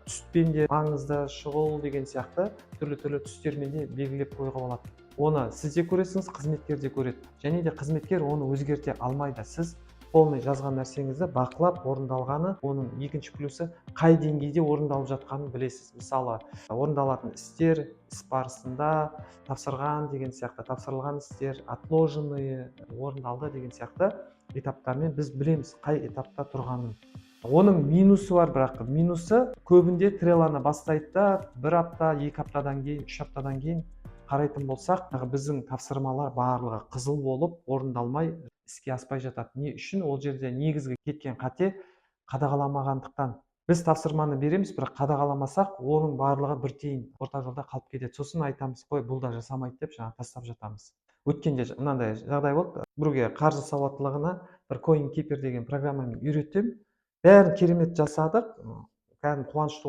түспен де маңызды, шұғыл деген сияқты түрлі түстермен де белгілеп қоюға болады. Оны сіз де көресіңіз, қызметкер де көреді. Және де қызметкер оны өзгерте алмайды. Сіз полный жазған нәрсеңізді бақылап орындалғаны, оның екінші плюсы қай деңгейде орындалып жатқанын білесіз. Мысалы, орындалатын істер, іс барысында тапсырған деген сияқты, тапсырылған істер, отложенные, орындалды деген сияқты этаптармен біз білеміз, қай этапта тұрғанын. Оның минусы бар, бірақ минусы көбінде треланы бастайды да, 1 апта, 2 аптадан кейін, 3 аптадан кейін қарайтын болсақ, біздің тапсырмалар барлығы қызыл болып, орындалмай, іске аспай жатады. Не үшін? Ол жерде негізгі кеткен қате қадағаламағандықтан. Біз тапсырманы береміз, бірақ қадағаламасақ, оның барлығы бір тиын орта жолда қалып кетеді. Сосын айтамыз, қой, бұл да жасамайды деп, жаңа тастап жатамыз. Өткенде мынандай жағдай болды. Біреуге қаржы сауаттылығына бір CoinKeeper деген программаны үйретем. Бәрін керемет жасадық. Кәдімгі қуанышты